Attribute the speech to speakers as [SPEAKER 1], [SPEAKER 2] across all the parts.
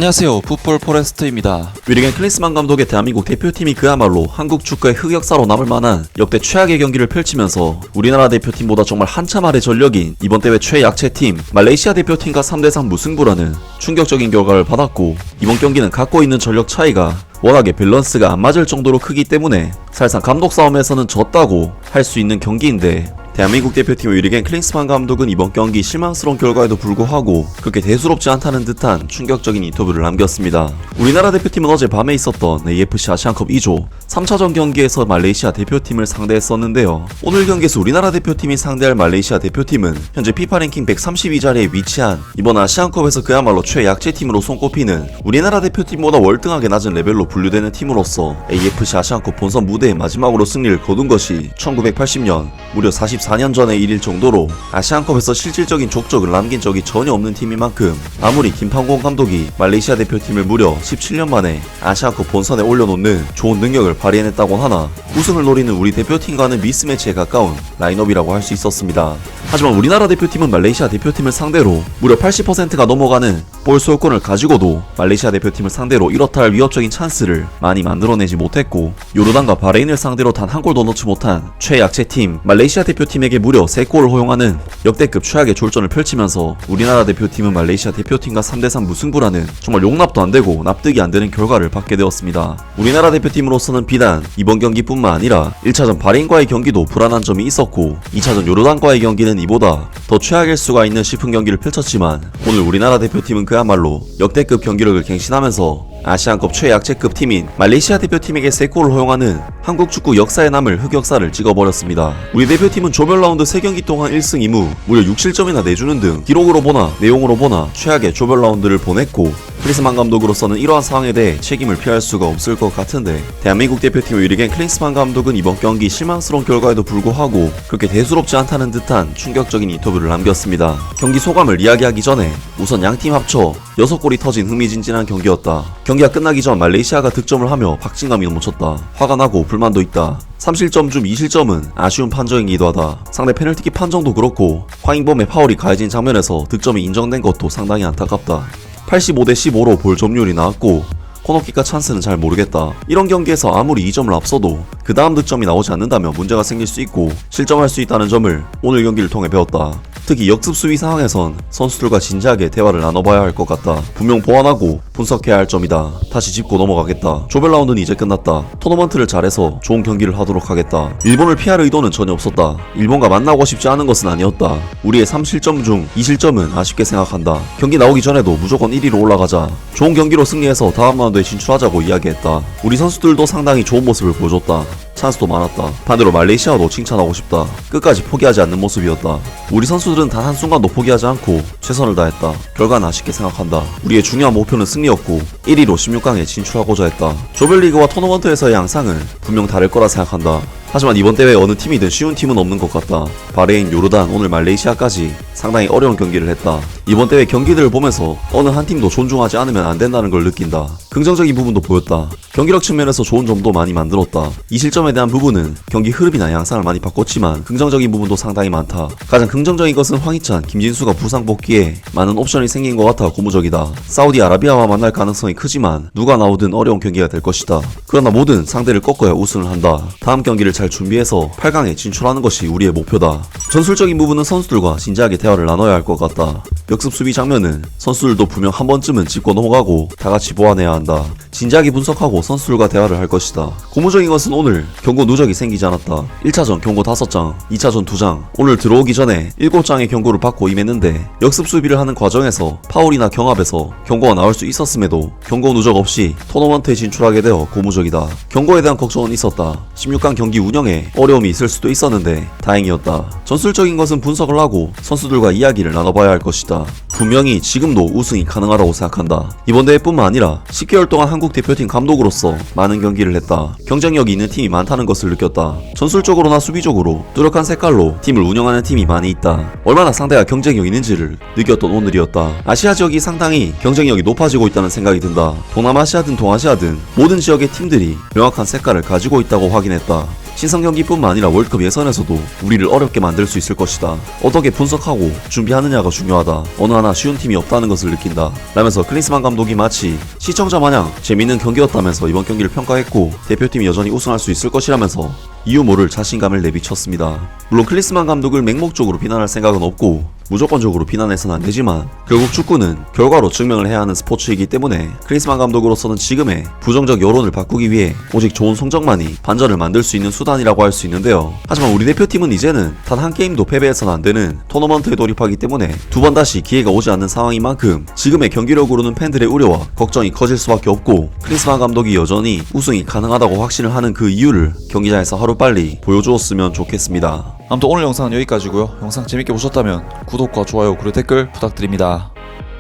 [SPEAKER 1] 안녕하세요, 풋볼 포레스트입니다.
[SPEAKER 2] 위리겐 클린스만 감독의 대한민국 대표팀이 그야말로 한국 축구의 흑역사로 남을 만한 역대 최악의 경기를 펼치면서 우리나라 대표팀보다 정말 한참 아래 전력인 이번 대회 최약체팀 말레이시아 대표팀과 3대3 무승부라는 충격적인 결과를 받았고, 이번 경기는 갖고 있는 전력 차이가 워낙에 밸런스가 안 맞을 정도로 크기 때문에 사실상 감독 싸움에서는 졌다고 할 수 있는 경기인데, 대한민국 대표팀의 위리겐 클린스만 감독은 이번 경기 실망스러운 결과에도 불구하고 그렇게 대수롭지 않다는 듯한 충격적인 인터뷰를 남겼습니다. 우리나라 대표팀은 어제 밤에 있었던 AFC 아시안컵 2조 3차전 경기에서 말레이시아 대표팀을 상대했었는데요. 오늘 경기에서 우리나라 대표팀이 상대할 말레이시아 대표팀은 현재 피파 랭킹 132자리에 위치한 이번 아시안컵에서 그야말로 최약체팀으로 손꼽히는 우리나라 대표팀보다 월등하게 낮은 레벨로 분류되는 팀으로서 AFC 아시안컵 본선 무대에 마지막으로 승리를 거둔 것이 1980년 무려 44년 전의 일일 정도로 아시안컵에서 실질적인 족적을 남긴 적이 전혀 없는 팀인 만큼, 아무리 김판공 감독이 말레이시아 대표팀을 무려 17년 만에 아시안컵 본선에 올려놓는 좋은 능력을 발휘해냈다곤 하나 우승을 노리는 우리 대표팀과는 미스매치에 가까운 라인업이라고 할 수 있었습니다. 하지만 우리나라 대표팀은 말레이시아 대표팀을 상대로 무려 80%가 넘어가는 볼 소유권을 가지고도 말레이시아 대표팀을 상대로 이렇다 할 위협적인 찬스를 많이 만들어내지 못했고, 요르단과 바레인을 상대로 단 한 골도 넣지 못한 최약체팀 말레이시아 대표팀에게 무려 3골을 허용하는 역대급 최악의 졸전을 펼치면서 우리나라 대표팀은 말레이시아 대표팀과 3대3 무승부라는 정말 용납도 안되고 납득이 안되는 결과를 받게 되었습니다. 우리나라 대표팀으로서는 비단 이번 경기뿐만 아니라 1차전 바레인과의 경기도 불안한 점이 있었고, 2차전 요르단과의 경기는 이보다 더 최악일 수가 있는 싶은 경기를 펼쳤지만, 오늘 우리나라 대표팀은 그야말로 역대급 경기력을 갱신하면서 아시안컵 최약체급 팀인 말레이시아 대표팀에게 3골을 허용하는 한국 축구 역사에 남을 흑역사를 찍어버렸습니다. 우리 대표팀은 조별 라운드 3경기 동안 1승 2무 무려 6실점이나 내주는 등 기록으로 보나 내용으로 보나 최악의 조별 라운드를 보냈고, 클린스만 감독으로서는 이러한 상황에 대해 책임을 피할 수가 없을 것 같은데, 대한민국 대표팀 위리겐 클린스만 감독은 이번 경기 실망스러운 결과에도 불구하고 그렇게 대수롭지 않다는 듯한 충격적인 인터뷰를 남겼습니다. 경기 소감을 이야기하기 전에 우선 양팀 합쳐 6골이 터진 흥미진진한 경기였다. 경기가 끝나기 전 말레이시아가 득점을 하며 박진감이 넘쳤다. 화가 나고 불만도 있다. 3실점 중 2실점은 아쉬운 판정이기도 하다. 상대 페널티킥 판정도 그렇고 황인범의 파울이 가해진 장면에서 득점이 인정된 것도 상당히 안타깝다. 85대15로 볼 점유율이 나왔고 코너킥과 찬스는 잘 모르겠다. 이런 경기에서 아무리 2점을 앞서도 그 다음 득점이 나오지 않는다면 문제가 생길 수 있고 실점할 수 있다는 점을 오늘 경기를 통해 배웠다. 특히 역습 수비 상황에선 선수들과 진지하게 대화를 나눠봐야 할 것 같다. 분명 보완하고 분석해야 할 점이다. 다시 짚고 넘어가겠다. 조별 라운드는 이제 끝났다. 토너먼트를 잘해서 좋은 경기를 하도록 하겠다. 일본을 피할 의도는 전혀 없었다. 일본과 만나고 싶지 않은 것은 아니었다. 우리의 3실점 중 2실점은 아쉽게 생각한다. 경기 나오기 전에도 무조건 1위로 올라가자. 좋은 경기로 승리해서 다음 라운드에 진출하자고 이야기했다. 우리 선수들도 상당히 좋은 모습을 보여줬다. 찬스도 많았다. 반대로 말레이시아도 칭찬하고 싶다. 끝까지 포기하지 않는 모습이었다. 우리 선수들은 단 한순간도 포기하지 않고 최선을 다했다. 결과는 아쉽게 생각한다. 우리의 중요한 목표는 승리였고 1위로 16강에 진출하고자 했다. 조별리그와 토너먼트에서의 양상은 분명 다를 거라 생각한다. 하지만 이번 대회 어느 팀이든 쉬운 팀은 없는 것 같다. 바레인, 요르단, 오늘 말레이시아까지 상당히 어려운 경기를 했다. 이번 대회 경기들을 보면서 어느 한 팀도 존중하지 않으면 안 된다는 걸 느낀다. 긍정적인 부분도 보였다. 경기력 측면에서 좋은 점도 많이 만들었다. 이 실점에 대한 부분은 경기 흐름이나 양상을 많이 바꿨지만 긍정적인 부분도 상당히 많다. 가장 긍정적인 것은 황희찬, 김진수가 부상 복귀에 많은 옵션이 생긴 것 같아 고무적이다. 사우디아라비아와 만날 가능성이 크지만 누가 나오든 어려운 경기가 될 것이다. 그러나 모든 상대를 꺾어야 우승을 한다. 다음 경기를 잘 준비해서 8강에 진출하는 것이 우리의 목표다. 전술적인 부분은 선수들과 진지하게 대화를 나눠야 할 것 같다. 역습 수비 장면은 선수들도 분명 한 번쯤은 짚고 넘어가고 다같이 보완해야 한다. 진지하게 분석하고 선수들과 대화를 할 것이다. 고무적인 것은 오늘 경고 누적이 생기지 않았다. 1차전 경고 5장, 2차전 2장, 오늘 들어오기 전에 7장의 경고를 받고 임했는데 역습 수비를 하는 과정에서 파울이나 경합에서 경고가 나올 수 있었음에도 경고 누적 없이 토너먼트에 진출하게 되어 고무적이다. 경고에 대한 걱정은 있었다. 16강 경기 운영에 어려움이 있을 수도 있었는데 다행이었다. 전술적인 것은 분석을 하고 선수들과 이야기를 나눠봐야 할 것이다. 분명히 지금도 우승이 가능하다고 생각한다. 이번 대회뿐만 아니라 10개월 동안 한국 대표팀 감독으로서 많은 경기를 했다. 경쟁력이 있는 팀이 많다는 것을 느꼈다. 전술적으로나 수비적으로 뚜렷한 색깔로 팀을 운영하는 팀이 많이 있다. 얼마나 상대가 경쟁력 있는지를 느꼈던 오늘이었다. 아시아 지역이 상당히 경쟁력이 높아지고 있다는 생각이 든다. 동남아시아든 동아시아든 모든 지역의 팀들이 명확한 색깔을 가지고 있다고 확인했다. 신성 경기뿐만 아니라 월드컵 예선에서도 우리를 어렵게 만들 수 있을 것이다. 어떻게 분석하고 준비하느냐가 중요하다. 어느 하나 쉬운 팀이 없다는 것을 느낀다. 라면서 클린스만 감독이 마치 시청자 마냥 재밌는 경기였다면서 이번 경기를 평가했고 대표팀이 여전히 우승할 수 있을 것이라면서 이유 모를 자신감을 내비쳤습니다. 물론 클린스만 감독을 맹목적으로 비난할 생각은 없고 무조건적으로 비난해서는 안 되지만 결국 축구는 결과로 증명을 해야 하는 스포츠이기 때문에 클린스만 감독으로서는 지금의 부정적 여론을 바꾸기 위해 오직 좋은 성적만이 반전을 만들 수 있는 수단이라고 할 수 있는데요. 하지만 우리 대표팀은 이제는 단 한 게임도 패배해서는 안 되는 토너먼트에 돌입하기 때문에 두 번 다시 기회가 오지 않는 상황인 만큼 지금의 경기력으로는 팬들의 우려와 걱정이 커질 수밖에 없고 클린스만 감독이 여전히 우승이 가능하다고 확신을 하는 그 이유를 경기장에서 하루빨리 보여주었으면 좋겠습니다.
[SPEAKER 1] 아무튼 오늘 영상은 여기까지고요. 영상 재밌게 보셨다면 구독과 좋아요 그리고 댓글 부탁드립니다.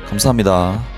[SPEAKER 1] 감사합니다.